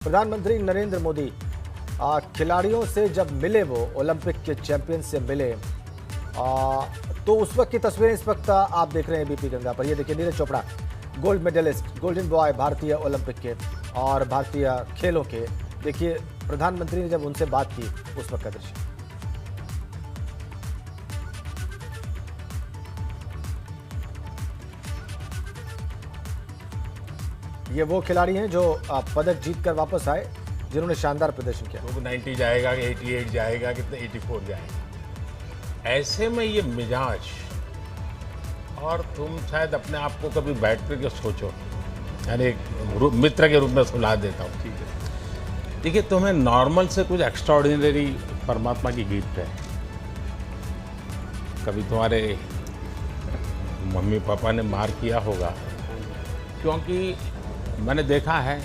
प्रधानमंत्री नरेंद्र मोदी खिलाड़ियों से जब मिले, वो ओलंपिक के चैंपियन से मिले, तो उस वक्त की तस्वीरें इस वक्त आप देख रहे हैं बीपी गंगा पर। ये देखिए, Neeraj Chopra gold medalist, golden boy भारतीय ओलंपिक के और भारतीय खेलों के। देखिए प्रधानमंत्री ने जब उनसे बात की उस वक्त का दृश्य। ये वो खिलाड़ी हैं जो पदक जीतकर वापस आए, जिन्होंने शानदार प्रदर्शन किया। तो 90 जाएगा कि 88 जाएगा, कितने 84 जाएगा। ऐसे में ये मिजाज, और तुम शायद अपने आप को कभी बैठ कर सोचो, यानी एक मित्र के रूप में सलाह देता हूँ। ठीक है, देखिए तुम्हें नॉर्मल से कुछ एक्स्ट्राऑर्डिनरी परमात्मा की गिफ्ट है। कभी तुम्हारे मम्मी पापा ने मार किया होगा, क्योंकि मैंने देखा है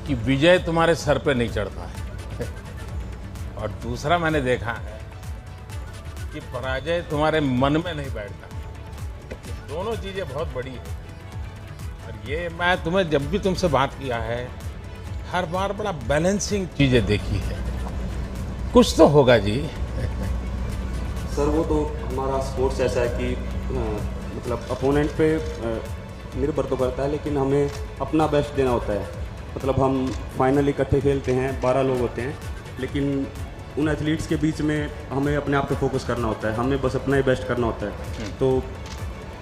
कि विजय तुम्हारे सर पे नहीं चढ़ता है और दूसरा मैंने देखा है कि पराजय तुम्हारे मन में नहीं बैठता। दोनों चीज़ें बहुत बड़ी है। और ये मैं तुम्हें जब भी तुमसे बात किया है, हर बार बड़ा बैलेंसिंग चीज़ें देखी है। कुछ तो होगा जी। सर वो तो हमारा स्पोर्ट्स ऐसा है कि मतलब अपोनेंट पे निर्भर तो करता है, लेकिन हमें अपना बेस्ट देना होता है। मतलब हम फाइनल इकट्ठे खेलते हैं, 12 लोग होते हैं, लेकिन उन एथलीट्स के बीच में हमें अपने आप पे फोकस करना होता है। हमें बस अपना ही बेस्ट करना होता है। तो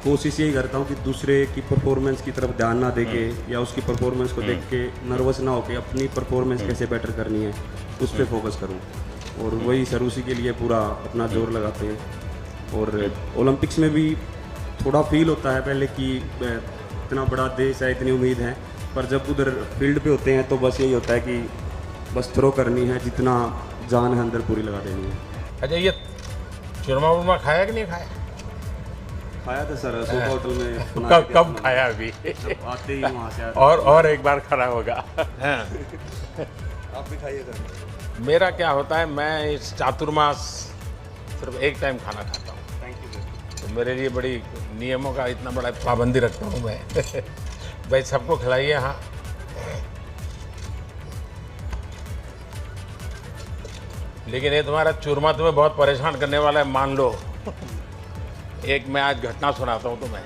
कोशिश यही करता हूँ कि दूसरे की परफॉर्मेंस की तरफ ध्यान ना देके या उसकी परफॉर्मेंस को देख के नर्वस ना होके अपनी परफॉर्मेंस कैसे बेटर करनी है उस पर फोकस करूँ। और वही सर उसी के लिए पूरा अपना जोर लगाते हैं। और ओलंपिक्स में भी थोड़ा फील होता है पहले कि इतना बड़ा देश है, इतनी उम्मीद है, पर जब उधर फील्ड पे होते हैं तो बस यही होता है कि बस थ्रो करनी है, जितना जान है अंदर पूरी लगा देनी है। अच्छा, ये चूरमा वूरमा खाया कि नहीं खाया? खाया था सर, सोफा होटल में। कब खाया? अभी आते ही वहाँ से और एक बार खड़ा होगा। आप भी खाइए सर। मेरा क्या होता है, मैं इस चातुर्मास सिर्फ एक टाइम खाना खाता हूँ। Thank you sir. तो मेरे लिए बड़ी नियमों का इतना बड़ा पाबंदी रखता हूँ मैं। भाई सबको खिलाइए। हाँ, लेकिन ये तुम्हारा चूरमा तुम्हें बहुत परेशान करने वाला है, मान लो। एक मैं आज घटना सुनाता हूँ तुम्हें।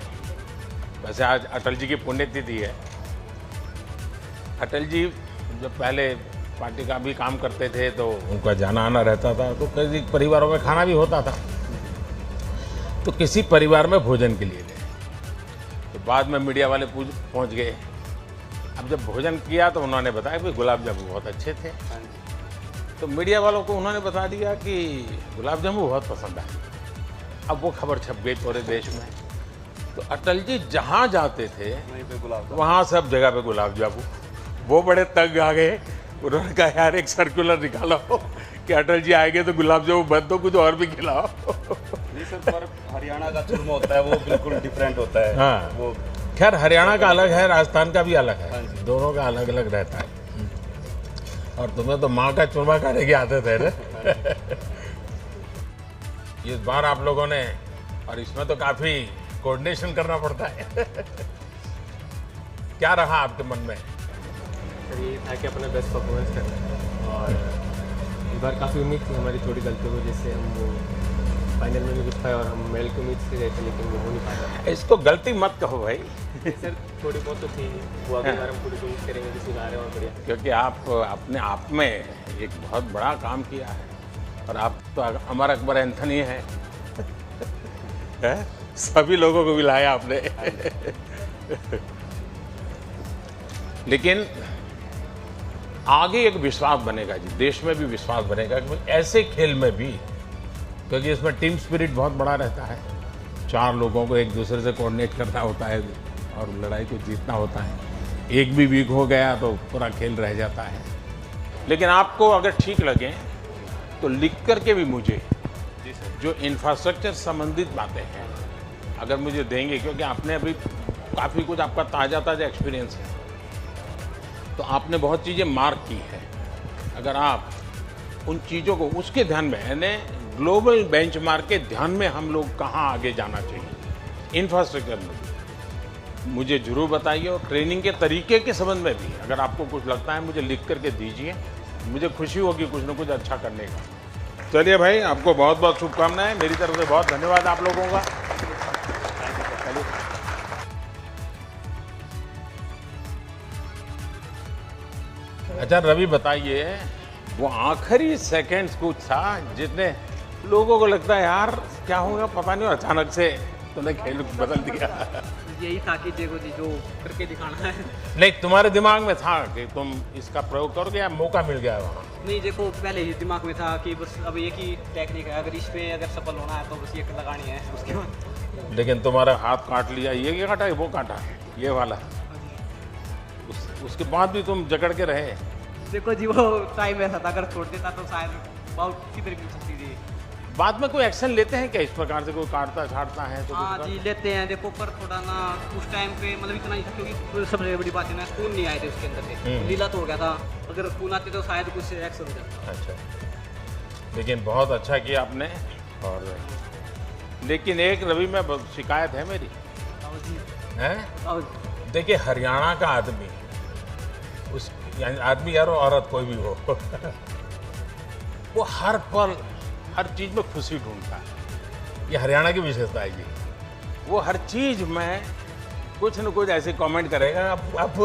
वैसे आज अटल जी की पुण्यतिथि है। अटल जी जब पहले पार्टी का भी काम करते थे तो उनका जाना आना रहता था, तो कई परिवारों में खाना भी होता था। तो किसी परिवार में भोजन के लिए गए, तो बाद में मीडिया वाले पहुंच गए। अब जब भोजन किया तो उन्होंने बताया कि गुलाब जामुन बहुत अच्छे थे। तो मीडिया वालों को उन्होंने बता दिया कि गुलाब जामुन बहुत पसंद आए। अब वो खबर छप गई पूरे देश में। तो अटल जी जहाँ जाते थे वहाँ सब जगह पे गुलाब जामुन। वो बड़े तंग आ गए। उन्होंने कहा यार एक सर्कुलर निकालो कि अटल जी आएंगे तो गुलाब जामुन बंद दो, कुछ और भी खिलाओ। नहीं सर, पर हरियाणा का चूरमा होता है वो बिल्कुल डिफरेंट होता है। हाँ, वो खैर हरियाणा का अलग है, राजस्थान का भी अलग है। दोनों का अलग अलग रहता है। और तुम्हें तो माँ का चूरमा खाने की आदत है ना। इस बार आप लोगों ने, और इसमें तो काफी कोऑर्डिनेशन करना पड़ता है। क्या रहा आपके मन में? सर ये था कि अपना बेस्ट परफॉर्मेंस करना है, और इस बार काफ़ी उम्मीद थी हमारी छोटी गलतियों की वजह से हम वो फाइनल में नहीं घुस पाए, और हम मेडल की उम्मीद से गए थे लेकिन वो हो नहीं पाया। इसको गलती मत कहो भाई। सर थोड़ी बहुत तो थी, वो अगली बार हम पूरी कोशिश करेंगे कि सुधार रहे और बढ़िया। क्योंकि आप अपने आप में एक बहुत बड़ा काम किया है, और आप तो अमर अकबर एंथनी हैं। सभी लोगों को बुलाया आपने। लेकिन आगे एक विश्वास बनेगा जी, देश में भी विश्वास बनेगा कि ऐसे खेल में भी, क्योंकि इसमें टीम स्पिरिट बहुत बड़ा रहता है। 4 लोगों को एक दूसरे से कोऑर्डिनेट करना होता है और लड़ाई को जीतना होता है। एक भी वीक हो गया तो पूरा खेल रह जाता है। लेकिन आपको अगर ठीक लगे तो लिख करके भी मुझे जो इंफ्रास्ट्रक्चर संबंधित बातें हैं अगर मुझे देंगे, क्योंकि आपने अभी काफ़ी कुछ, आपका ताज़ा एक्सपीरियंस है, तो आपने बहुत चीज़ें मार्क की है। अगर आप उन चीज़ों को उसके ध्यान में, यानी ग्लोबल बेंचमार्क के ध्यान में हम लोग कहाँ आगे जाना चाहिए इंफ्रास्ट्रक्चर में, मुझे जरूर बताइए, और ट्रेनिंग के तरीके के संबंध में भी अगर आपको कुछ लगता है मुझे लिख करके दीजिए, मुझे खुशी होगी कुछ ना कुछ अच्छा करने का। चलिए भाई, आपको बहुत बहुत शुभकामनाएं, मेरी तरफ से बहुत धन्यवाद आप लोगों का। चलिए। अच्छा रवि, बताइए, वो आखिरी सेकंड्स कुछ था जिसने लोगों को लगता है यार क्या होगा पता नहीं, और अचानक से तुमने खेल बदल दिया। यही था कि देखो जी जो करके दिखाना है। नहीं, तुम्हारे दिमाग में था कि तुम इसका प्रयोग करोगे या मौका मिल गया वहाँ? नहीं देखो, पहले ही दिमाग में था कि बस अब एक ही टेक्निक है, अगर इस पे अगर सफल होना है तो बस ये लगानी है, उसके बाद। लेकिन तुम्हारा हाथ काट लिया, ये क्या काटा है, वो काटा है, ये वाला। उसके बाद भी तुम जकड़ के रहे। देखो जी वो टाइम ऐसा था, अगर छोड़ देता तो शायद बाउट किधर मिल सकती थी। बाद में कोई एक्शन लेते हैं क्या इस प्रकार से, कोई काटता छाटता है तो? हाँ जी लेते हैं, देखो पर थोड़ा ना उस टाइम पे मतलब इतना ही था, क्योंकि सबसे बड़ी बात है ना स्पून नहीं आए थे उसके अंदर से, लीला तो हो गया था, अगर स्पून आते तो शायद कुछ एक्शन हो जाता। अच्छा, लेकिन बहुत अच्छा किया आपने। और लेकिन एक रवि में शिकायत है मेरी, है? देखिए हरियाणा का आदमी, उस यानी आदमी यार औरत कोई भी हो वो हर पल हर चीज़ में खुशी ढूंढता है। ये हरियाणा की विशेषता है जी। वो हर चीज़ में कुछ न कुछ ऐसे कमेंट करेगा, आप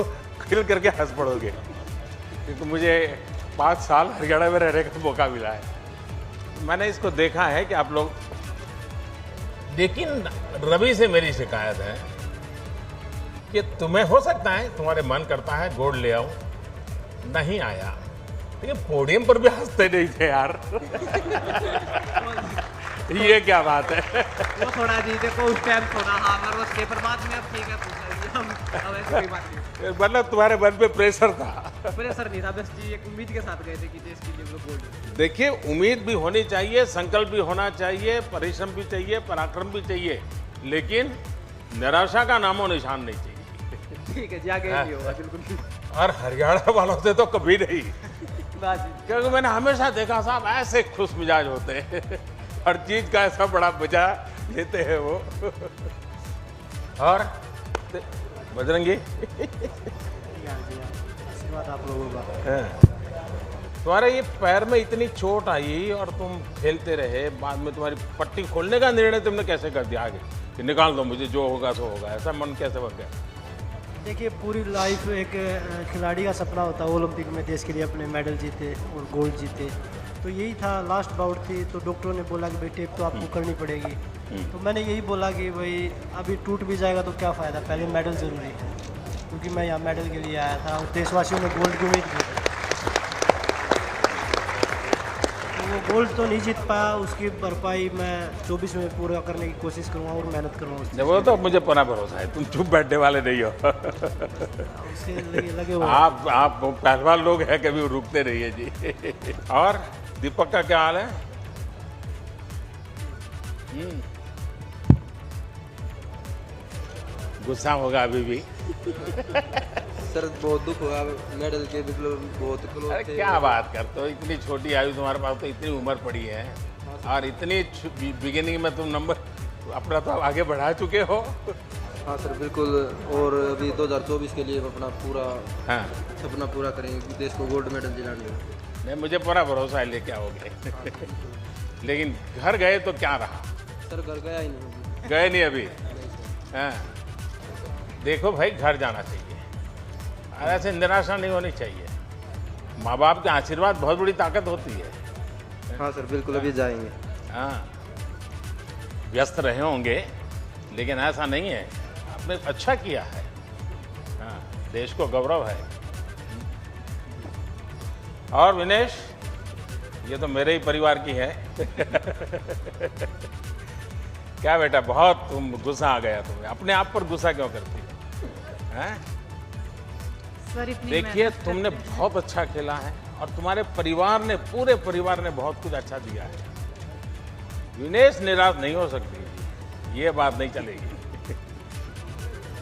खिल करके हंस पड़ोगे, क्योंकि मुझे 5 साल हरियाणा में रहने का मौका मिला है। मैंने इसको देखा है कि आप लोग, लेकिन रवि से मेरी शिकायत है कि तुम्हें हो सकता है तुम्हारे मन करता है गोल्ड ले आऊं, नहीं आया, लेकिन पोडियम पर भी हंसते नहीं थे यार। ये क्या बात है? वो थोड़ा जी देखो उस टाइम थोड़ा हाँ नर्वस थे, पर बाद में अब ठीक है, अब ऐसी कोई बात नहीं। मतलब तुम्हारे मन पे प्रेशर था? प्रेशर नहीं था, बस जी एक उम्मीद के साथ गए थे कि देश के लिए वो गोल्ड। देखिए उम्मीद भी होनी चाहिए, संकल्प भी होना चाहिए, परिश्रम भी चाहिए, पराक्रम भी चाहिए, लेकिन निराशा का नामो निशान नहीं चाहिए। ठीक है जी, आगे नहीं होगा बिल्कुल। और हरियाणा वालों से तो कभी नहीं, बस जी। क्योंकि मैंने हमेशा देखा साहब ऐसे खुश मिजाज होते हैं, हर चीज का ऐसा बड़ा मजा लेते हैं वो। और बजरंगी आशीर्वाद आप लोगों का। तुम्हारे ये पैर में इतनी चोट आई और तुम खेलते रहे, बाद में तुम्हारी पट्टी खोलने का निर्णय तुमने कैसे कर दिया आगे कि निकाल दो मुझे, जो होगा सो होगा, ऐसा मन कैसे बन गया? देखिए पूरी लाइफ एक खिलाड़ी का सपना होता है ओलंपिक में देश के लिए अपने मेडल जीते और गोल्ड जीते, तो यही था। लास्ट बाउट थी तो डॉक्टरों ने बोला कि भाई टेप तो आपको करनी पड़ेगी, तो मैंने यही बोला कि भाई अभी टूट भी जाएगा तो क्या फ़ायदा, पहले मेडल ज़रूरी है, क्योंकि मैं यहाँ मेडल के लिए आया था और देशवासियों ने गोल्ड की उम्मीद की। वो गोल्ड तो नहीं जीत पाया, उसकी भरपाई मैं 24 में पूरा करने की कोशिश करूँगा और मेहनत करूँगा। वो तो मुझे पूरा भरोसा है, तुम चुप बैठने वाले नहीं हो। उसके लगे हुए आप पहलवान लोग हैं, कभी रुकते नहीं है जी। और दीपक का क्या हाल है? गुस्सा होगा अभी भी? सर बहुत दुख हुआ, मेडल के बिल्कुल बहुत क्लोज अरे थे। क्या बात करते हो, इतनी छोटी आयु तुम्हारे पास, तो इतनी उम्र पड़ी है और इतनी बिगिनिंग में तुम नंबर अपना तो आगे बढ़ा चुके हो। हाँ सर बिल्कुल, और अभी 2024 के लिए अपना पूरा हाँ सपना पूरा करेंगे, देश को गोल्ड मेडल दिलाने। नहीं, मुझे पूरा भरोसा है लेके आओगे। लेकिन घर गए तो क्या रहा? सर घर गया ही नहीं। गए नहीं अभी? हाँ देखो भाई, घर जाना चाहिए और ऐसे निराशा नहीं होनी चाहिए। माँ बाप के आशीर्वाद बहुत बड़ी ताकत होती है। हाँ सर बिल्कुल, अभी जाएंगे। हाँ व्यस्त रहे होंगे, लेकिन ऐसा नहीं है, आपने अच्छा किया है। हाँ देश को गौरव है। और विनेश, ये तो मेरे ही परिवार की है। क्या बेटा, बहुत तुम गुस्सा आ गया तुम्हें, अपने आप पर गुस्सा क्यों करती है? सर इतनी देखिए मेहनत तुमने करते हैं। बहुत अच्छा खेला है और तुम्हारे परिवार ने, पूरे परिवार ने बहुत कुछ अच्छा दिया है। विनेश निराश नहीं हो सकती, ये बात नहीं चलेगी।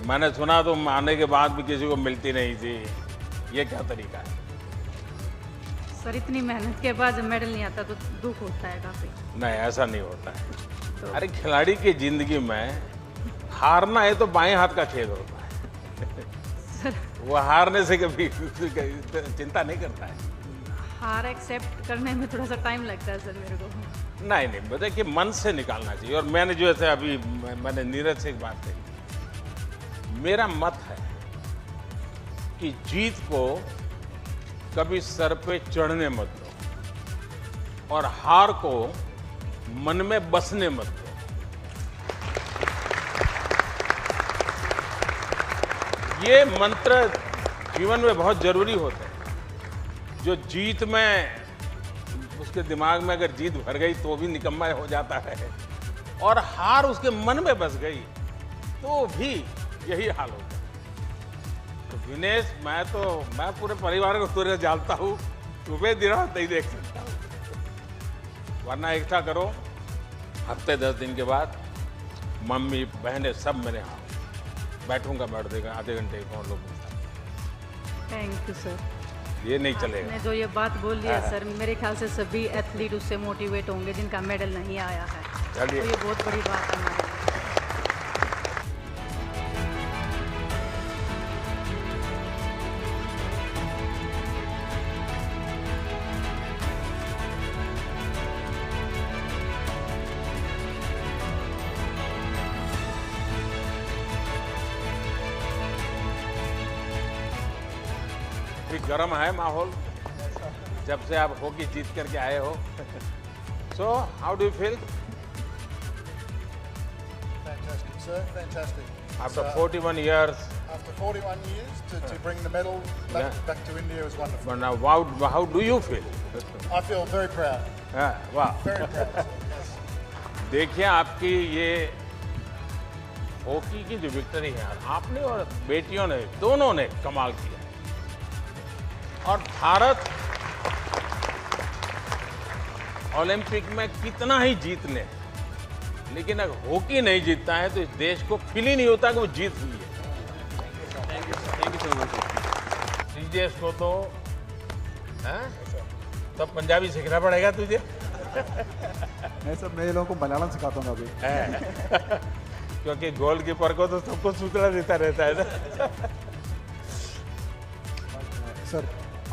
मैंने सुना तुम आने के बाद भी किसी को मिलती नहीं थी, ये क्या तरीका है? सर इतनी मेहनत के बाद जब मेडल नहीं आता तो दुख होता है काफी। नहीं, ऐसा नहीं होता है। अरे खिलाड़ी की जिंदगी में हारना है तो बाएं हाथ का खेल होता है, वो हारने से कभी चिंता नहीं करता है। हार एक्सेप्ट करने में थोड़ा सा टाइम लगता है सर मेरे को। नहीं नहीं, बताए कि मन से निकालना चाहिए। और मैंने जो ऐसे अभी मैंने नीरज से एक बात कही, मेरा मत है कि जीत को कभी सर पे चढ़ने मत दो और हार को मन में बसने मत दो। ये मंत्र जीवन में बहुत जरूरी होते हैं। जो जीत में उसके दिमाग में अगर जीत भर गई तो भी निकम्मा हो जाता है, और हार उसके मन में बस गई तो भी यही हाल होता है। तो दिनेश, मैं पूरे परिवार को तुझे जानता हूँ, तुम्हें दिन रात नहीं देख सकता हूँ। वरना एकता करो, हफ्ते 10 दिन के बाद मम्मी बहनें सब मेरे यहाँ बैठूंगा, बैठ देगा आधे घंटे कौन लोग। Thank you sir. ये नहीं चलेगा। आपने जो ये बात बोल दिया सर, मेरे ख्याल से सभी एथलीट उससे मोटिवेट होंगे जिनका मेडल नहीं आया है। चलिए। तो ये बहुत बड़ी बात है हमारे लिए। गर्म है माहौल जब से आप हॉकी जीत करके आए हो। So how do you feel Fantastic, sir. Fantastic. After 41 years? After 41 years, to bring the medal back to India was wonderful. But now, how do you feel? I feel very proud. वाह। Very proud. Yes. देखिए, आपकी ये hockey की जो victory है, आपने और बेटियों ने दोनों ने कमाल किया। और भारत ओलंपिक में कितना ही जीत ले, लेकिन अगर हॉकी नहीं जीतता है तो इस देश को फील ही नहीं होता कि वो जीत हुई है। Thank you so much. सीजेस को तो तब पंजाबी सीखना पड़ेगा तुझे। नहीं सर, मैं ये लोगों को मलयालम सिखाता हूँ अभी। क्योंकि गोलकीपर को तो सबको सूचना देता रहता है ना। सर,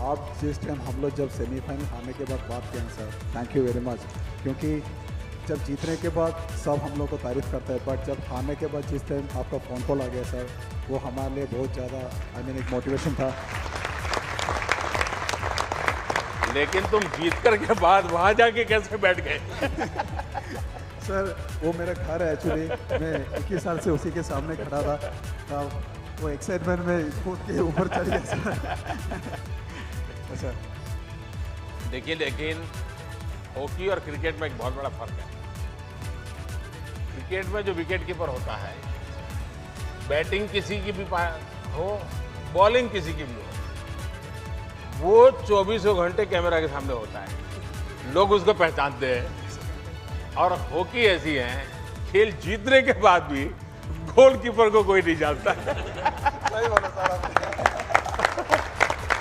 आप जिस टाइम हम लोग जब सेमीफाइनल हारने के बाद बात किए हैं sir, thank you very much. क्योंकि जब जीतने के बाद सब हम लोग को तारीफ करता है, बट जब हारने के बाद जिस टाइम आपका फ़ोन कॉल आ गया सर, वो हमारे लिए बहुत ज़्यादा एक मोटिवेशन था। लेकिन तुम जीत कर के बाद वहाँ जाके कैसे बैठ गए? सर, वो मेरा घर है एक्चुअली, मैं 21 साल से उसी के सामने खड़ा था, तब वो एक्साइटमेंट में कूद के ऊपर चढ़ गया सर। अच्छा, देखिए, लेकिन हॉकी और क्रिकेट में एक बहुत बड़ा फर्क है। क्रिकेट में जो विकेट कीपर होता है, बैटिंग किसी की भी हो, बॉलिंग किसी की भी हो, वो 24 घंटे कैमरा के सामने होता है, लोग उसको पहचानते हैं। और हॉकी ऐसी है, खेल जीतने के बाद भी गोलकीपर को कोई नहीं जानता। सही बोला सर आपने।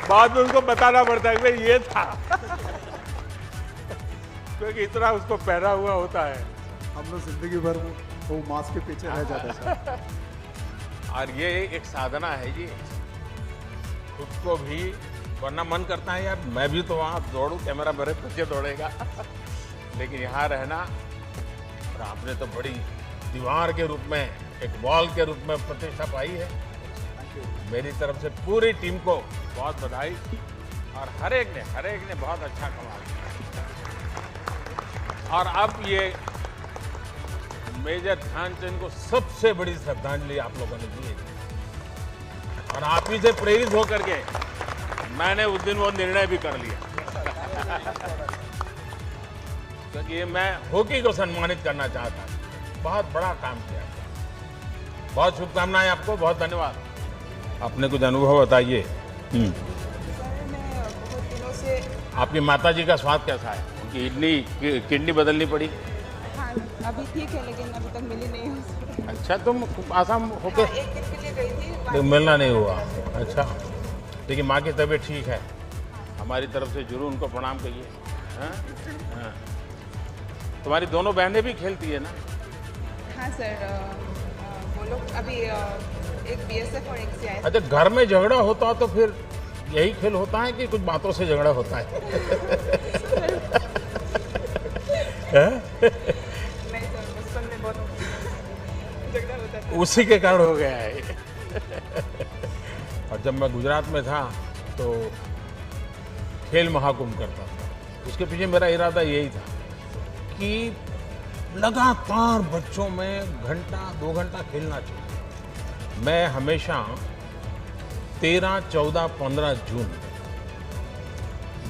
बाद में उसको बताना पड़ता है कि भाई ये था, क्योंकि इतना उसको पहना हुआ होता है। हम लोग जिंदगी भर वो मास्क के पीछे रह जाते हैं सर। और ये एक साधना है जी, खुद को भी, वरना मन करता है यार मैं भी तो वहाँ दौड़ूं, कैमरा मेरे पीछे दौड़ेगा। लेकिन यहाँ रहना, और आपने तो बड़ी दीवार के रूप में, एक वॉल के रूप में प्रतिष्ठा पाई है। मेरी तरफ से पूरी टीम को बहुत बधाई। और हर एक ने बहुत अच्छा कमाल किया। और अब ये मेजर ध्यानचंद को सबसे बड़ी श्रद्धांजलि आप लोगों ने दी है। और आप ही से प्रेरित होकर के मैंने उस दिन वो निर्णय भी कर लिया, क्योंकि मैं हॉकी को सम्मानित करना चाहता हूँ। बहुत बड़ा काम किया। बहुत शुभकामनाएं आपको, बहुत धन्यवाद। अपने कुछ अनुभव बताइए। मैं बहुत दिनों से, आपकी माता जी का स्वास्थ्य कैसा है? उनकी किडनी बदलनी पड़ी? हाँ अभी ठीक है, लेकिन अभी तक मिली नहीं हूँ। अच्छा, तुम आसाम होके? हाँ, 1 दिन के लिए गई थी, लेकिन मिलना नहीं हुआ। अच्छा, लेकिन माँ की तबीयत ठीक है? हमारी तरफ से जरूर उनको प्रणाम करिए। हाँ? हाँ। तुम्हारी दोनों बहनें भी खेलती है ना? हाँ सर, वो लोग अभी एक BSF और एक CISF। अच्छा, घर में झगड़ा होता तो फिर यही खेल होता है कि कुछ बातों से झगड़ा होता है? नहीं सर, बचपन में बहुत झगड़ा होता था। उसी के कारण हो गया है ये। और जब मैं गुजरात में था तो खेल महाकुंभ करता था। उसके पीछे मेरा इरादा यही था कि लगातार बच्चों में घंटा 2 घंटा खेलना चाहिए। मैं हमेशा 13, 14, 15 जून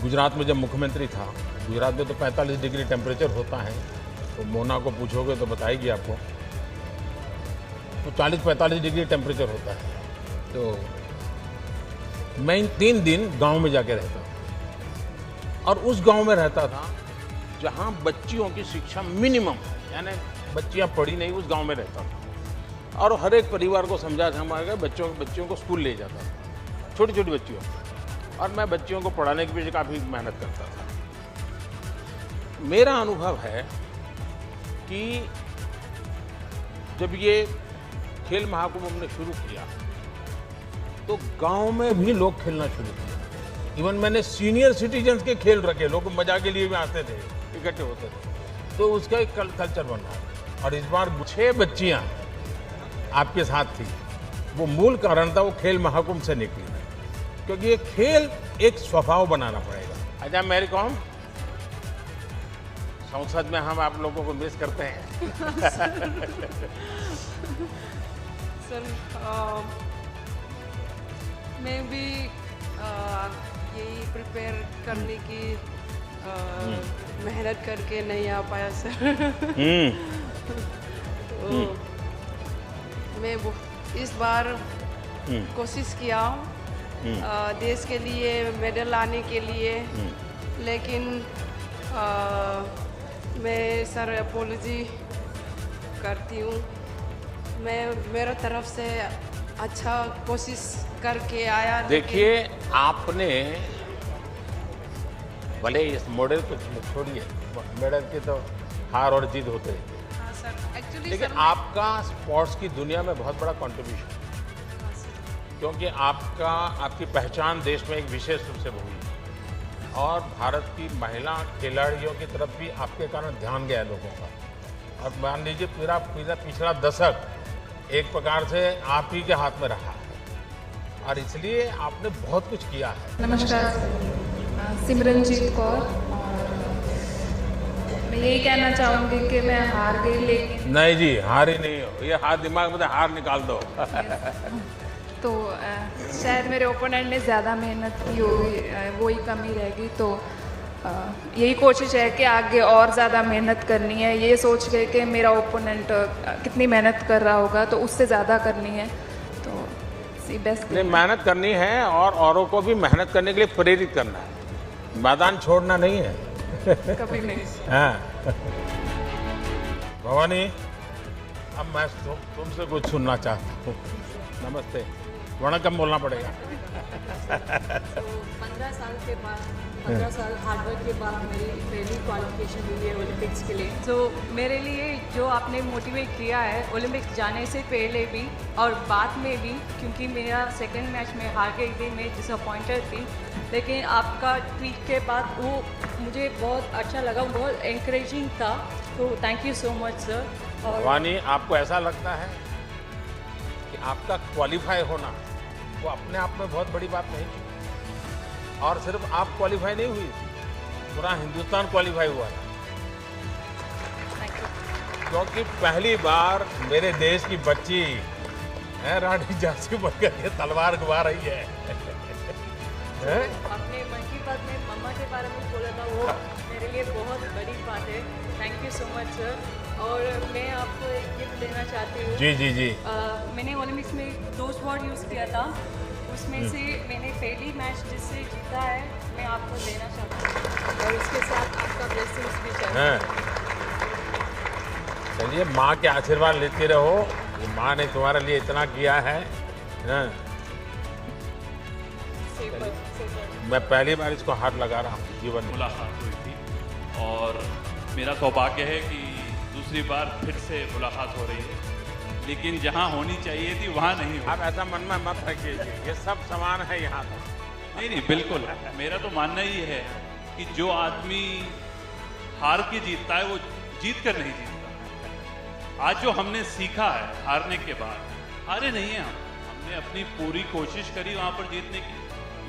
गुजरात में जब मुख्यमंत्री था, गुजरात में तो 45 डिग्री टेम्परेचर होता है, तो मोना को पूछोगे तो बताएगी आपको, तो 40-45 डिग्री टेम्परेचर होता है। तो मैं इन 3 दिन गांव में जाके रहता था और उस गांव में रहता था जहां बच्चियों की शिक्षा मिनिमम, यानी बच्चियां पढ़ी नहीं, उस गांव में रहता था। और हर एक परिवार को समझा हमारे बच्चियों को स्कूल ले जाता था, छोटी छोटी बच्चियों को, और मैं बच्चियों को पढ़ाने के पीछे काफ़ी मेहनत करता था। मेरा अनुभव है कि जब ये खेल महाकुंभ हमने शुरू किया तो गांव में भी लोग खेलना शुरू किया। इवन मैंने सीनियर सिटीजन्स के खेल रखे, लोग मजा के लिए भी आते थे, इकट्ठे होते थे, तो उसका एक कल्चर बन रहा। और इस बार 6 बच्चियां आपके साथ थी। वो मूल कारण था, वो खेल महाकुंभ से निकली, क्योंकि ये खेल एक स्वभाव बनाना पड़ेगा। अच्छा मैरी कॉम, संसद में हम आप लोगों को मिस करते हैं। सर मैं भी यही प्रिपेयर करने की मेहनत करके नहीं आ पाया सर। तो मैं इस बार कोशिश किया देश के लिए मेडल लाने के लिए, लेकिन मैं सर अपोलॉजी करती हूँ। मैं मेरा तरफ से अच्छा कोशिश करके आया। देखिए आपने भले इस मॉडल को छोड़िए, मेडल की तो हार और जीत होते रहते हैं। हाँ सर, एक्चुअली लेकिन आपका स्पोर्ट्स की दुनिया में बहुत बड़ा कंट्रीब्यूशन, क्योंकि आपकी पहचान देश में एक विशेष रूप से हुई है और भारत की महिला खिलाड़ियों की तरफ भी आपके कारण ध्यान गया लोगों का। और मान लीजिए पूरा पिछला दशक एक प्रकार से आप ही के हाथ में रहा है और इसलिए आपने बहुत कुछ किया है। नमस्कार, सिमरनजीत कौर। मैं यही कहना चाहूँगी कि मैं हार गई, लेकिन नहीं जी, हारी नहीं हो, ये हार दिमाग में हार निकाल दो। तो शायद मेरे ओपोनेंट ने ज़्यादा मेहनत की होगी, वही कमी रहेगी। तो यही कोशिश है कि आगे और ज़्यादा मेहनत करनी है, ये सोच के कि मेरा ओपोनेंट कितनी मेहनत कर रहा होगा तो उससे ज़्यादा करनी है। तो सी बेस्ट नहीं, मेहनत करनी है और औरों को भी मेहनत करने के लिए प्रेरित करना है, मैदान छोड़ना नहीं है। कभी नहीं। हाँ भवानी, अब मैं तुमसे कुछ सुनना चाहता हूँ। नमस्ते, वणकम बोलना पड़ेगा। 15 साल के बाद, 15 साल हार्डवर्क के बाद मेरी पहली क्वालिफिकेशन हुई है ओलंपिक्स के लिए। तो मेरे लिए जो आपने मोटिवेट किया है ओलंपिक्स जाने से पहले भी और बाद में भी, क्योंकि मेरा सेकंड मैच में हार गई थी, मैं डिसअपॉइंटेड थी, लेकिन आपका ट्वीट के बाद वो मुझे बहुत अच्छा लगा, बहुत एनकरेजिंग था। तो thank you so much sir. Bhavani, आपको ऐसा लगता है कि आपका क्वालिफाई होना वो अपने आप में बहुत बड़ी बात नहीं थी, और सिर्फ आप क्वालिफाई नहीं हुई, पूरा हिंदुस्तान क्वालिफाई हुआ था, क्योंकि पहली बार मेरे देश की बच्ची रानी झांसी बनकर के तलवार घुमा रही है। आपने मन की बात में मम्मा के बारे में बोला था, वो मेरे लिए बहुत बड़ी बात है। Thank you so much sir. और मैं आपको एक गिफ्ट देना चाहती हूँ। जी जी जी। मैंने ओलंपिक्स में 2 स्वॉर्ड यूज़ किया था, उसमें से मैंने पहली मैच जिससे जीता है मैं आपको देना चाहती हूँ, और उसके साथ आपका ब्लेसिंग्स भी चाहिए। चलिए, माँ के आशीर्वाद लेती रहो, माँ ने तुम्हारे लिए इतना किया है। मैं पहली बार इसको हाथ लगा रहा हूँ जीवन में। मुलाकात हुई थी और मेरा सौभाग्य है कि दूसरी बार फिर से मुलाकात हो रही है। लेकिन जहाँ होनी चाहिए थी वहाँ नहीं हो। आप ऐसा मन में मत रखिए, ये सब समान है यहाँ पर। नहीं नहीं, बिल्कुल मेरा तो मानना ही है कि जो आदमी हार के जीतता है वो जीत कर नहीं जीतता। आज जो हमने सीखा है हारने के बाद, हारे नहीं हैं हमने अपनी पूरी कोशिश करी वहाँ पर जीतने की,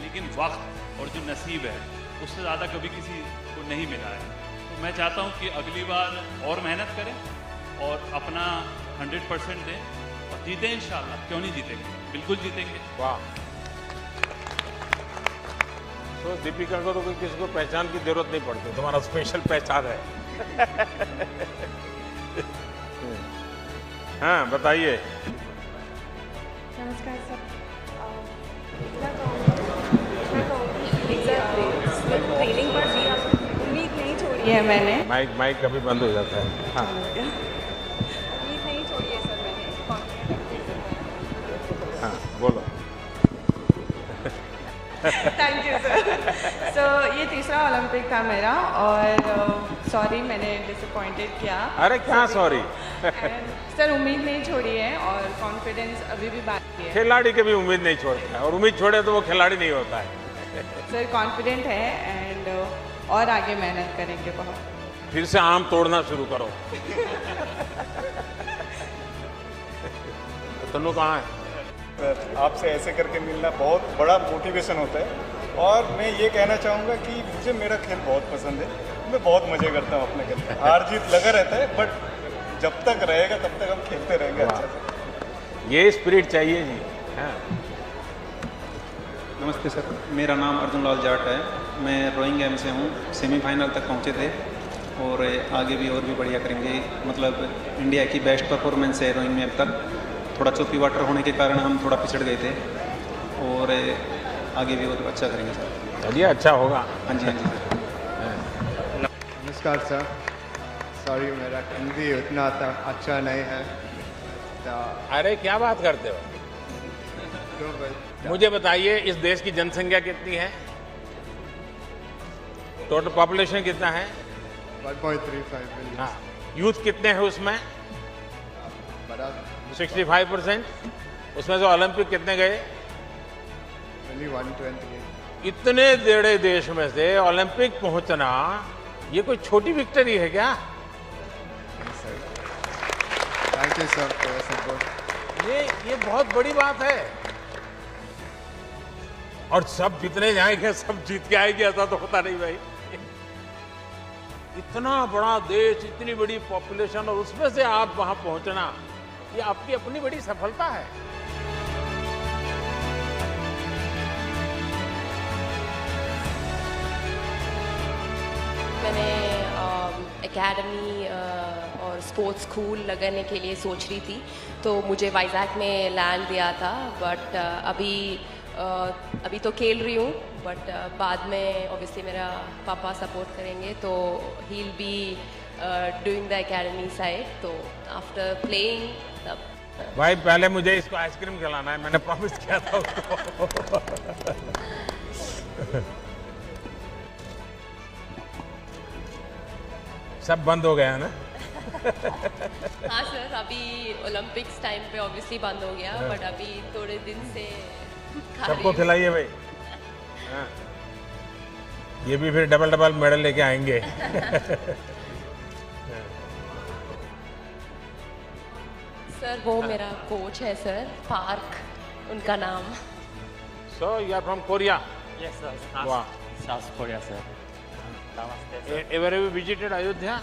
लेकिन वक्त और जो नसीब है उससे ज़्यादा कभी किसी को नहीं मिला है। तो मैं चाहता हूँ कि अगली बार और मेहनत करें और अपना 100% दें और जीतें इंशाल्लाह। क्यों नहीं जीतेंगे, बिल्कुल जीतेंगे। वाह। तो दीपिका को तो कोई किसी को पहचान की जरूरत नहीं पड़ती, तुम्हारा स्पेशल पहचान है। हाँ बताइए। नमस्कार सर। ट्रेनिंग पर भी उम्मीद नहीं छोड़ी है मैंने। माइक कभी बंद हो जाता है। हाँ उम्मीद नहीं छोड़ी है सर मैंने। हाँ बोलो। Thank you sir. सो ये तीसरा ओलंपिक था मेरा और सॉरी मैंने डिसअपॉइंटेड किया। अरे क्या सॉरी। सर उम्मीद नहीं छोड़ी है और कॉन्फिडेंस अभी भी बाकी है। खिलाड़ी कभी उम्मीद नहीं छोड़ता है, और उम्मीद छोड़े तो वो खिलाड़ी नहीं होता है। सर कॉन्फिडेंट है एंड और आगे मेहनत करेंगे बहुत। फिर से आम तोड़ना शुरू करो। तनु कहाँ है? आपसे ऐसे करके मिलना बहुत बड़ा मोटिवेशन होता है और मैं ये कहना चाहूँगा कि मुझे मेरा खेल बहुत पसंद है। मैं बहुत मज़े करता हूँ अपने खेल में। हार जीत लगा रहता है बट जब तक रहेगा तब तक हम खेलते रहेंगे अच्छा से। ये स्पिरिट चाहिए जी। हाँ। नमस्ते सर, मेरा नाम अर्जुन लाल जाट है। मैं रोइंग गेम से हूँ। सेमीफाइनल तक पहुँचे थे और आगे भी और भी बढ़िया करेंगे। मतलब इंडिया की बेस्ट परफॉर्मेंस है रोइंग में अब तक। थोड़ा चौथी वाटर होने के कारण हम थोड़ा पिछड़ गए थे और आगे भी और अच्छा करेंगे सर। चलिए अच्छा होगा। हाँ जी हाँ जी। नमस्कार सर। सॉरी मेरा हिंदी उतना अच्छा नहीं है। अरे क्या बात करते हो? मुझे बताइए इस देश की जनसंख्या कितनी है? टोटल पॉपुलेशन कितना है? 1.35 मिलियन। हाँ। यूथ कितने हैं उसमें? 65%। उसमें से ओलंपिक कितने गए? 128। इतने बड़े देश में से ओलंपिक पहुंचना ये कोई छोटी विक्ट्री है क्या? Thank you sir for your support. ये बहुत बड़ी बात है। और सब जितने जाएंगे सब जीत के आएंगे ऐसा तो होता नहीं भाई। इतना बड़ा देश, इतनी बड़ी पॉपुलेशन और उसमें से आप वहां पहुंचना, ये आपकी अपनी बड़ी सफलता है। मैंने एकेडमी और स्पोर्ट्स स्कूल लगाने के लिए सोच रही थी, तो मुझे वाइजैक में लैंड दिया था। बट अभी तो खेल रही हूँ, बट बाद में ऑब्वियसली मेरा पापा सपोर्ट करेंगे, तो he will be doing the academy side. तो आफ्टर प्लेइंग तब भाई पहले मुझे इसको आइसक्रीम खिलाना है, मैंने प्रॉमिस किया था उसको। सब बंद हो गया ना? हाँ सर, अभी ओलंपिक्स टाइम पे ऑब्वियसली बंद हो गया, बट अभी थोड़े दिन से सबको खिलाइए भाई। हाँ। ये भी फिर डबल डबल मेडल लेके आएंगे। सर वो मेरा कोच है सर, पार्क उनका नाम। So you are from Korea? Yes sir. Wow. South Korea sir. Namaste sir. Ever have you visited Ayodhya?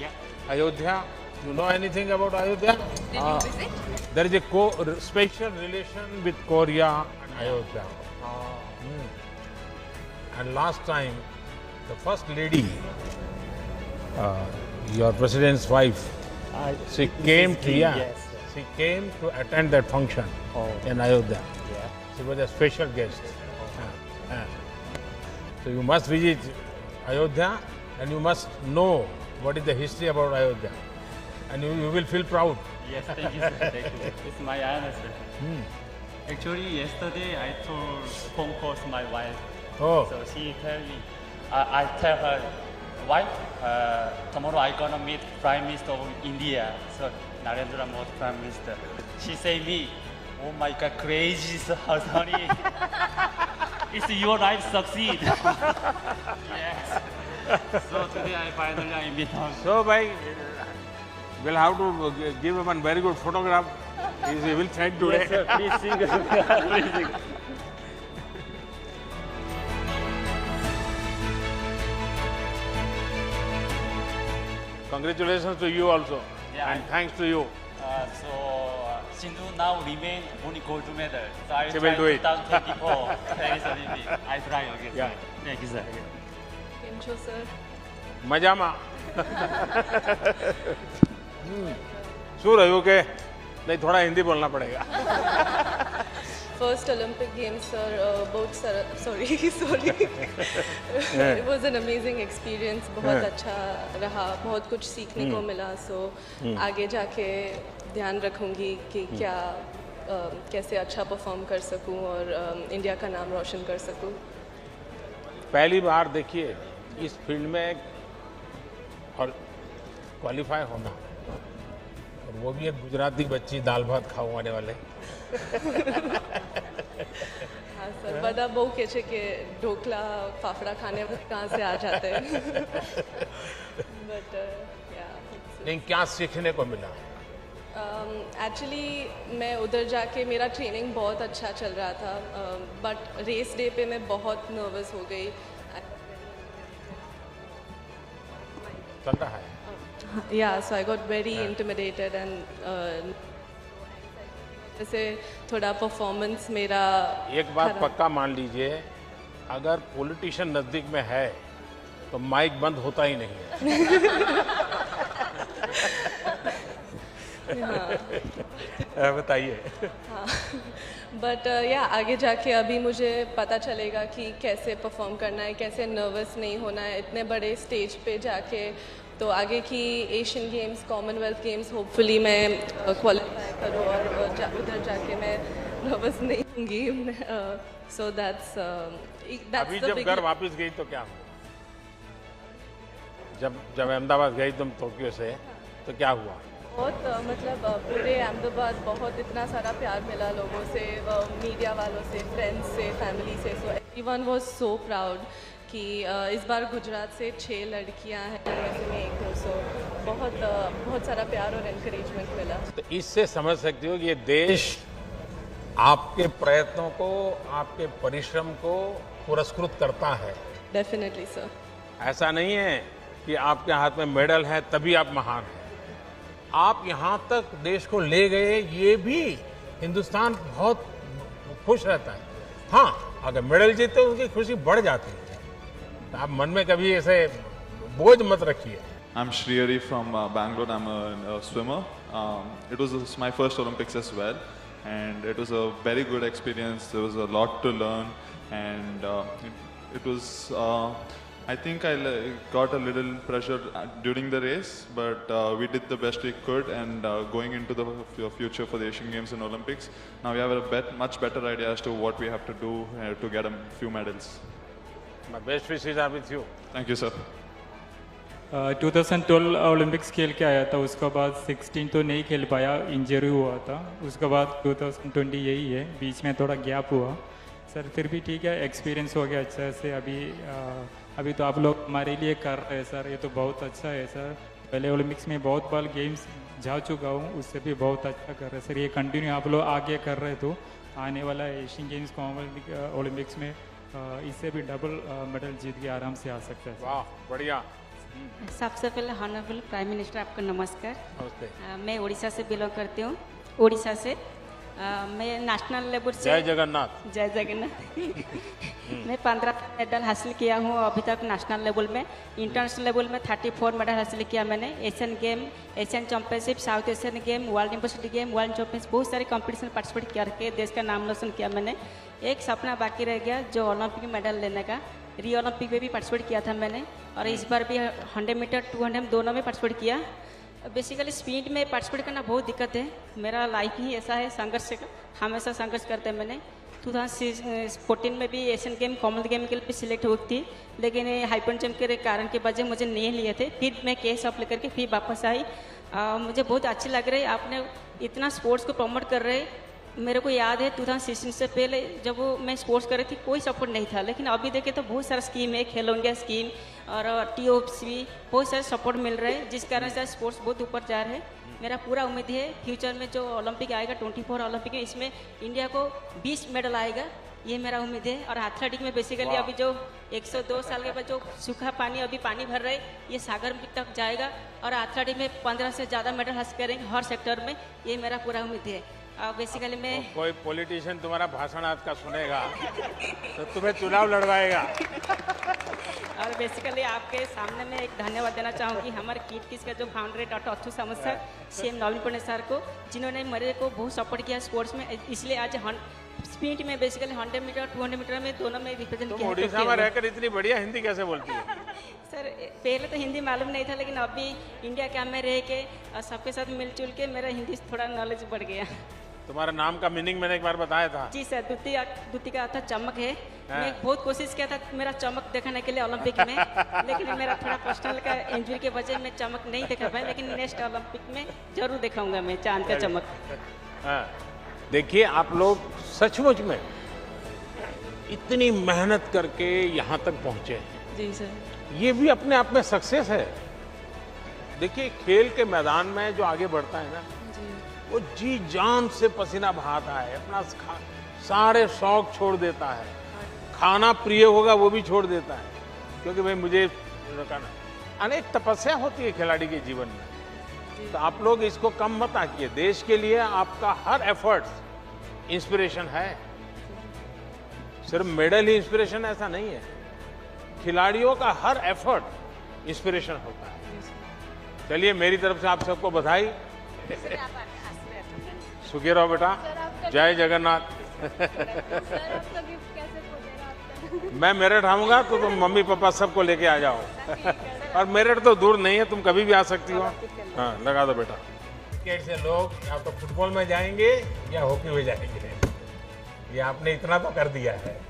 Yeah. Ayodhya? You know anything about Ayodhya? Did you visit? There is a special relation with Korea and Ayodhya. And last time, the first lady, your president's wife, she came to Yes. she came to attend that function in Ayodhya. Yeah. She was a special guest. So you must visit Ayodhya and you must know what is the history about Ayodhya, and you will feel proud. Yes, thank you sir. Thank you. It's my honor sir. Actually, yesterday I told phone call to my wife. Oh. So she tell me, I tell her, wife, tomorrow I gonna meet Prime Minister of India. So Narendra Modi Prime Minister. She say me, oh my God, crazy, honey. It's your life succeed. Yes. So today I finally meet him. So, bhai, we'll have to give him a very good photograph. He will send today. Yes, sir. Please sing. Please sing. Congratulations to you also. Yeah. And thanks to you. Sindhu now remain only gold medal. So I She try will do it. 2024 Paris Olympics. I try again. Yeah. Thank you, sir. કેમ છો sir? મજામાં. શું રહ્યું કે नहीं थोड़ा हिंदी बोलना पड़ेगा. फर्स्ट ओलंपिक गेम्स सर बहुत sorry it was an amazing experience. बहुत अच्छा रहा, बहुत कुछ सीखने को मिला. सो आगे जाके ध्यान रखूंगी कि क्या कैसे अच्छा परफॉर्म कर सकूं और इंडिया का नाम रोशन कर सकूं. पहली बार देखिए इस फील्ड में और क्वालिफाई होना, और वो भी एक गुजराती बच्ची दाल भात खाऊ आने वाले. हाँ सर, बड़ा बहु के छे के ढोकला फाफड़ा खाने कहाँ से आ जाते हैं. बट नहीं, क्या सीखने को मिला? एक्चुअली मैं उधर जाके मेरा ट्रेनिंग बहुत अच्छा चल रहा था, बट रेस डे पे मैं बहुत नर्वस हो गई. चल रहा है. Yeah, so I got very intimidated and जैसे थोड़ा परफॉर्मेंस मेरा. एक बात पक्का मान लीजिए, अगर पॉलिटिशियन नजदीक में है तो माइक बंद होता ही नहीं है. बताइए. हाँ, बट या आगे जाके अभी मुझे पता चलेगा कि कैसे परफॉर्म करना है, कैसे नर्वस नहीं होना है इतने बड़े स्टेज पे जाके. तो आगे की Asian games, Commonwealth games hopefully मैं क्वालिफाई करूँ और उधर जाके मैं नर्वस नहीं होंगी. सो दैट्स अभी जब घर वापस गई तो क्या हुआ? जब अहमदाबाद गई तुम टोक्यो से, तो क्या हुआ? बहुत मतलब पूरे अहमदाबाद बहुत इतना सारा प्यार मिला लोगों से, मीडिया वालों से, फ्रेंड्स से, फैमिली से. So everyone was so proud कि इस बार गुजरात से 6 लड़कियां हैं, वैसे में एक 200. बहुत सारा प्यार और एनकरेजमेंट मिला. तो इससे समझ सकती हो कि ये देश आपके प्रयत्नों को, आपके परिश्रम को पुरस्कृत करता है. Definitely sir. ऐसा नहीं है कि आपके हाथ में मेडल है तभी आप महान हैं. आप यहाँ तक देश को ले गए, ये भी हिंदुस्तान बहुत खुश रहता है. हाँ, अगर मेडल जीते तो उनकी खुशी बढ़ जाती है. आप मन में कभी ऐसे बोझ मत रखिए. I'm Shriyari from Bangalore. I'm a swimmer. It was my first Olympics as well, and it was a very good experience. There was a lot to learn, and it was. I think I got a little pressure during the race, but we did the best we could, and going into the future for the Asian Games and Olympics, now we have a much better idea as to what we have to do to get a few medals. My best wishes are with you. Thank you, sir. 2012 Olympics खेल के आया था, उसके बाद 16 तो नहीं खेल पाया, इंजरी हुआ था. उसके बाद 2020 यही है, बीच में थोड़ा गैप हुआ. सर फिर भी ठीक है, एक्सपीरियंस हो गया अच्छा से. अभी तो आप लोग हमारे लिए कर रहे हैं सर, ये तो बहुत अच्छा है सर. पहले ओलंपिक्स में बहुत बार गेम्स जा चुका हूँ, उससे भी बहुत अच्छा कर रहे हैं सर. ये कंटिन्यू आप लोग आगे कर रहे तो आने वाला एशियन गेम्स, कॉमनवेल्थ ओलंपिक्स में इससे भी डबल मेडल जीत के आराम से आ सकता है. वाह, बढ़िया. सबसे पहले हॉनरेबल प्राइम मिनिस्टर आपको नमस्कार. नमस्ते. मैं उड़ीसा से बिलोंग करती हूँ. उड़ीसा से मैं नेशनल लेवल से. जय जगन्नाथ. जय जगन्नाथ. मैं 15 मेडल हासिल किया हूँ अभी तक नेशनल लेवल में. इंटरनेशनल लेवल में 34 मेडल हासिल किया मैंने. Asian game, Asian championship, south Asian game, world university game, world championship, बहुत सारे कंपटीशन पार्टिसिपेट करके देश का नाम रोशन किया मैंने. एक सपना बाकी रह गया जो ओलंपिक मेडल लेने का. रियो ओलंपिक में भी पार्टिसिपेट किया था मैंने, और इस बार भी 100 मीटर 200 दोनों में पार्टिसिपेट किया. बेसिकली स्पीड में पार्टिसिपेट करना बहुत दिक्कत है. मेरा लाइफ ही ऐसा है, संघर्ष का, हमेशा संघर्ष करते हैं मैंने. 2014 में भी एशियन गेम कॉमनवेल्थ गेम के लिए सिलेक्ट हुई थी, लेकिन हाइपर जंप के कारण की वजह मुझे नहीं लिए थे। फिर मैं केस अप लेकर के फिर वापस आई। मुझे बहुत अच्छी लग रही है, आपने इतना स्पोर्ट्स को प्रमोट कर रहे। मेरे को याद है 2016 से पहले जब मैं स्पोर्ट्स कर रही थी कोई सपोर्ट नहीं था, लेकिन अभी देखे तो बहुत सारा स्कीम है, खेलो इंडिया स्कीम और TOPC बहुत सारे सपोर्ट मिल रहे हैं, जिस कारण से स्पोर्ट्स बहुत ऊपर जा रहे हैं। मेरा पूरा उम्मीद है फ्यूचर में जो ओलंपिक आएगा 24 ओलंपिक में, इसमें इंडिया को 20 मेडल आएगा, ये मेरा उम्मीद है। और एथलेटिक में बेसिकली अभी जो 102 साल के बाद जो सूखा पानी अभी पानी भर रहे ये सागर तक जाएगा, और एथलेटिक में 15 से ज़्यादा मेडल हासिल करेंगे हर सेक्टर में, ये मेरा पूरा उम्मीद है। बेसिकली मैं कोई पॉलिटिशियन तुम्हारा भाषण आज का सुनेगा तो तुम्हें चुनाव लड़वाएगा। और बेसिकली आपके सामने मैं एक धन्यवाद देना चाहूँगी हमारे किट किस का जो फाउंडर है डॉक्टर अथु सामंत सर, CM नवीन पटनायक सर को, जिन्होंने मेरे को बहुत सपोर्ट किया स्पोर्ट्स में। इसलिए आज स्पीड में बेसिकली 100 मीटर 200 मीटर में दोनों में रिप्रेजेंट किया। उड़ीसा में रहकर इतनी बढ़िया हिंदी कैसे बोलती है? सर पहले तो हिंदी मालूम नहीं था, लेकिन अभी इंडिया कैंप में रह के सबके साथ मिलजुल के मेरा हिंदी थोड़ा नॉलेज बढ़ गया। तुम्हारा नाम का मीनिंग मैंने एक बार बताया था। जी सर, द्वितीय का अर्थ चमक है। मैं बहुत कोशिश किया था मेरा चमक दिखाने के लिए ओलंपिक में, लेकिन मेरा थोड़ा पर्सनल का इंजरी के वजह में चमक नहीं दिखा पाया, लेकिन नेक्स्ट ओलंपिक में जरूर दिखाऊंगा मैं चांद का चमक। देखिए आप लोग सचमुच में इतनी मेहनत करके यहाँ तक पहुँचे हैं। जी सर, ये भी अपने आप में सक्सेस है। देखिए खेल के मैदान में जो आगे बढ़ता है ना, वो जी जान से पसीना बहाता है, अपना सारे शौक छोड़ देता है, खाना प्रिय होगा वो भी छोड़ देता है, क्योंकि भाई मुझे अनेक तपस्या होती है खिलाड़ी के जीवन में। तो आप लोग इसको कम मत आकिए, देश के लिए आपका हर एफर्ट इंस्पिरेशन है। सिर्फ मेडल ही इंस्पिरेशन ऐसा नहीं है, खिलाड़ियों का हर एफर्ट इंस्पिरेशन होता है। चलिए मेरी तरफ से आप सबको बधाई। सुखी रहो बेटा, जय जगन्नाथ। मैं मेरठ आऊंगा तो तुम मम्मी पापा सबको लेके आ जाओ। और मेरठ तो दूर नहीं है, तुम कभी भी आ सकती हो। हाँ लगा दो बेटा। क्रिकेट से लोग या तो फुटबॉल में जाएंगे या हॉकी में जाएंगे, ये आपने इतना तो कर दिया है।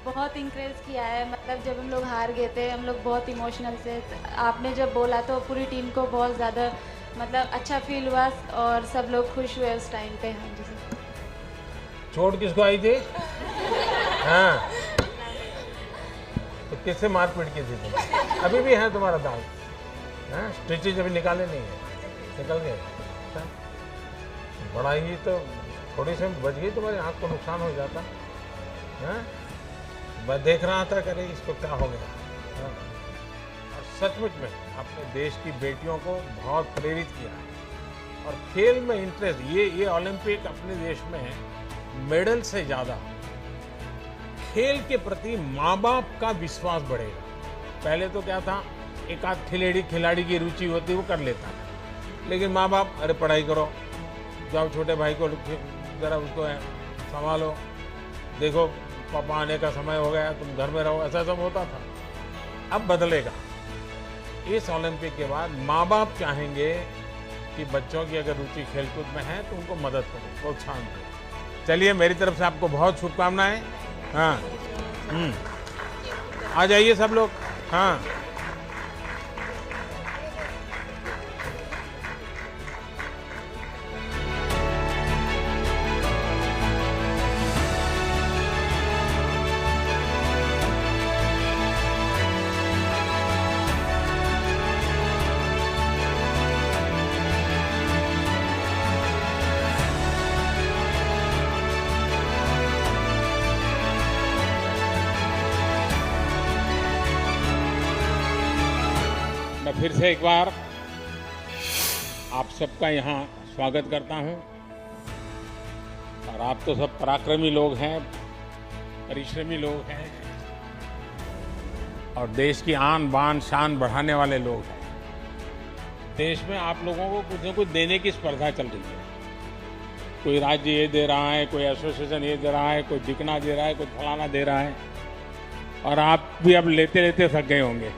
बहुत इंकरेज किया है, मतलब जब हम लोग हार गए थे हम लोग बहुत इमोशनल थे, आपने जब बोला तो पूरी टीम को बहुत ज़्यादा मतलब अच्छा फील हुआ और सब लोग खुश हुए उस टाइम पे। हाँ जी सर। चोट किसको आई थी? हाँ तो किससे मारपीट की थी तुम? अभी भी है तुम्हारा दाग? हाँ स्टिचेज अभी निकाले नहीं है? निकल गए? बड़ा ही तो थोड़ी सी बच गई, तुम्हारी आँख को नुकसान हो जाता। हाँ मैं देख रहा था करे इसको क्या हो गया। हाँ? और सचमुच में अपने देश की बेटियों को बहुत प्रेरित किया है, और खेल में इंटरेस्ट ये ओलंपिक अपने देश में मेडल से ज़्यादा खेल के प्रति माँ बाप का विश्वास बढ़ेगा। पहले तो क्या था, एक आध खिलाड़ी की रुचि होती वो कर लेता, लेकिन माँ बाप अरे पढ़ाई करो, जाओ छोटे भाई को जरा उसको संभालो, देखो पापा आने का समय हो गया तुम घर में रहो, ऐसा सब होता था। अब बदलेगा। इस ओलंपिक के बाद माँ बाप चाहेंगे कि बच्चों की अगर रुचि खेलकूद में है तो उनको मदद करो, प्रोत्साहन दो। चलिए मेरी तरफ से आपको बहुत शुभकामनाएं। हाँ आ जाइए सब लोग। हाँ फिर से एक बार आप सबका यहाँ स्वागत करता हूँ। और आप तो सब पराक्रमी लोग हैं, परिश्रमी लोग हैं, और देश की आन बान शान बढ़ाने वाले लोग हैं। देश में आप लोगों को कुछ न कुछ देने की स्पर्धा चल रही है। कोई राज्य ये दे रहा है, कोई एसोसिएशन ये दे रहा है, कोई बिकना दे रहा है, कोई फलाना दे रहा है, और आप भी अब लेते लेते थक गए होंगे।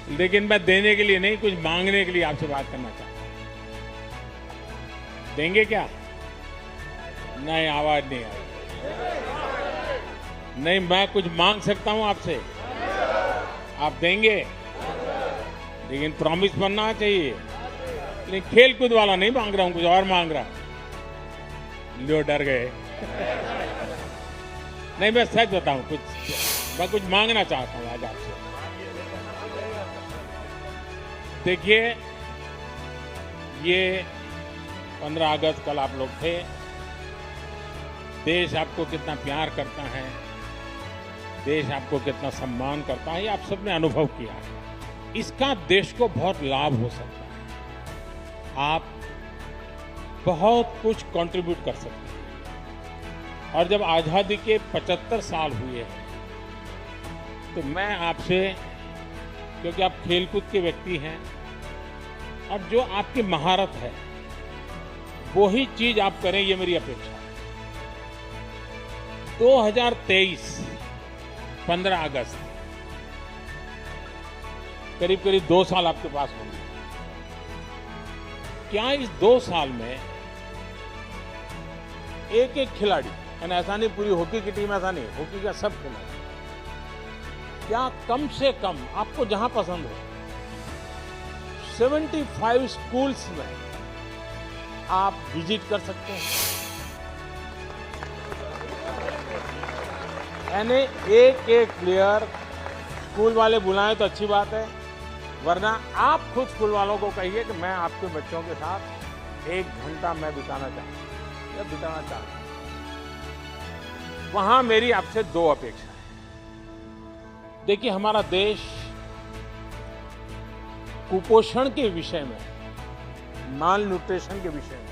लेकिन मैं देने के लिए नहीं, कुछ मांगने के लिए आपसे बात करना चाहता हूं। देंगे क्या? नहीं, आवाज नहीं आई। नहीं, मैं कुछ मांग सकता हूं आपसे, आप देंगे, लेकिन प्रॉमिस बनना चाहिए। लेकिन खेल कूद वाला नहीं मांग रहा हूं, कुछ और मांग रहा हूं। लो, डर गए। नहीं, मैं सच बताऊं, मैं कुछ मांगना चाहता हूं आज आपसे। देखिए, ये 15 अगस्त कल आप लोग थे। देश आपको कितना प्यार करता है, देश आपको कितना सम्मान करता है, ये आप सबने अनुभव किया है। इसका देश को बहुत लाभ हो सकता है। आप बहुत कुछ कंट्रीब्यूट कर सकते हैं। और जब आज़ादी के 75 साल हुए हैं, तो मैं आपसे, क्योंकि आप खेलकूद के व्यक्ति हैं और जो आपकी महारत है वही चीज आप करें, ये मेरी अपेक्षा है। 2023 15 अगस्त, करीब करीब 2 साल आपके पास होंगे। क्या इस 2 साल में एक एक खिलाड़ी, यानी ऐसा नहीं पूरी हॉकी की टीम, ऐसा नहीं, हॉकी का सब खिलाड़ी, क्या कम से कम आपको जहां पसंद हो 75 स्कूल्स में आप विजिट कर सकते हैं? यानी एक एक प्लेयर स्कूल वाले बुलाएं तो अच्छी बात है, वरना आप खुद स्कूल वालों को कहिए कि मैं आपके बच्चों के साथ 1 घंटा मैं बिताना चाहता हूं या बिताना चाहता हूं। वहां मेरी आपसे 2 अपेक्षा है। देखिए, हमारा देश कुपोषण के विषय में, माल न्यूट्रिशन के विषय में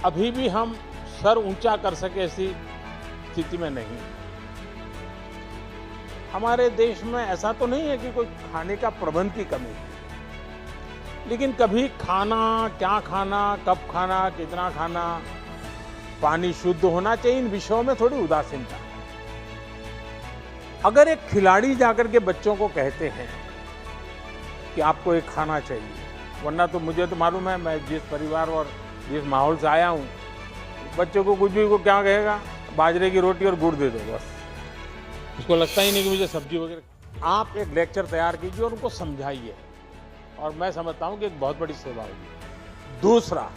अभी भी हम सर ऊंचा कर सके ऐसी स्थिति में नहीं। हमारे देश में ऐसा तो नहीं है कि कोई खाने का प्रबंध की कमी है, लेकिन कभी खाना, क्या खाना, कब खाना, कितना खाना, पानी शुद्ध होना चाहिए, इन विषयों में थोड़ी उदासीनता है। अगर एक खिलाड़ी जाकर के बच्चों को कहते हैं कि आपको एक खाना चाहिए, वरना तो मुझे तो मालूम है, मैं जिस परिवार और जिस माहौल से आया हूँ, बच्चों को कुछ भी को क्या कहेगा, बाजरे की रोटी और गुड़ दे दो बस। उसको लगता ही नहीं कि मुझे सब्जी वगैरह। आप एक लेक्चर तैयार कीजिए और उनको समझाइए, और मैं समझता हूँ कि एक बहुत बड़ी सेवा होगी। दूसरा,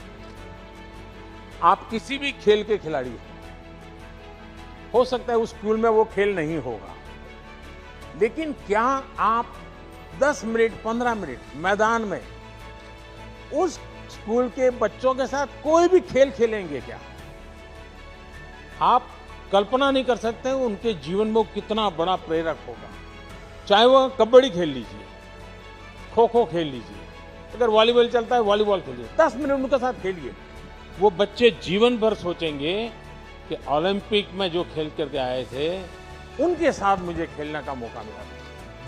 आप किसी भी खेल के खिलाड़ी हो सकता है उस स्कूल में वो खेल नहीं होगा, लेकिन क्या आप 10 मिनट 15 मिनट मैदान में उस स्कूल के बच्चों के साथ कोई भी खेल खेलेंगे क्या? आप कल्पना नहीं कर सकते उनके जीवन में वो कितना बड़ा प्रेरक होगा। चाहे वो कबड्डी खेल लीजिए, खो खो खेल लीजिए, अगर वॉलीबॉल चलता है वॉलीबॉल खेलिए, 10 मिनट उनके साथ खेलिए। वो बच्चे जीवन भर सोचेंगे कि ओलंपिक में जो खेल करके आए थे उनके साथ मुझे खेलने का मौका मिला।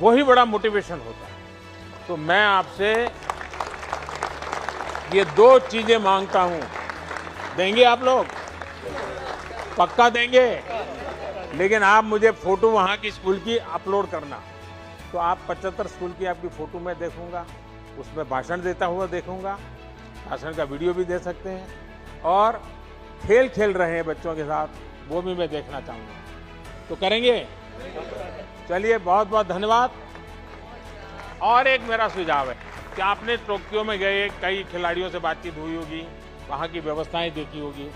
वही बड़ा मोटिवेशन होता है। तो मैं आपसे ये 2 चीजें मांगता हूं। देंगे आप लोग? पक्का देंगे? लेकिन आप मुझे फोटो वहां की स्कूल की अपलोड करना। तो आप 75 स्कूल की आपकी फोटो मैं देखूंगा, उसमें भाषण देता हुआ देखूंगा, भाषण का वीडियो भी दे सकते हैं, और खेल खेल रहे हैं बच्चों के साथ, वो भी मैं देखना चाहूंगा। तो करेंगे? चलिए, बहुत बहुत धन्यवाद। और एक मेरा सुझाव है कि आपने टोक्यो में गए, कई खिलाड़ियों से बातचीत हुई होगी, वहाँ की व्यवस्थाएं देखी होगी।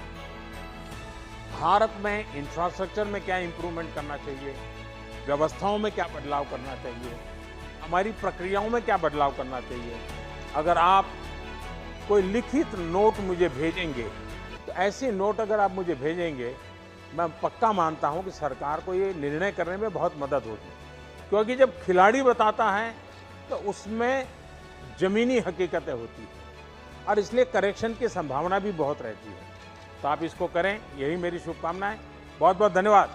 भारत में इंफ्रास्ट्रक्चर में क्या इंप्रूवमेंट करना चाहिए, व्यवस्थाओं में क्या बदलाव करना चाहिए, हमारी प्रक्रियाओं में क्या बदलाव करना चाहिए। अगर आप कोई लिखित नोट मुझे भेजेंगे, तो ऐसे नोट अगर आप मुझे भेजेंगे, मैं पक्का मानता हूं कि सरकार को ये निर्णय करने में बहुत मदद होगी। क्योंकि जब खिलाड़ी बताता है तो उसमें जमीनी हकीकतें होती हैं, और इसलिए करेक्शन की संभावना भी बहुत रहती है। तो आप इसको करें, यही मेरी शुभकामनाएं। बहुत बहुत धन्यवाद।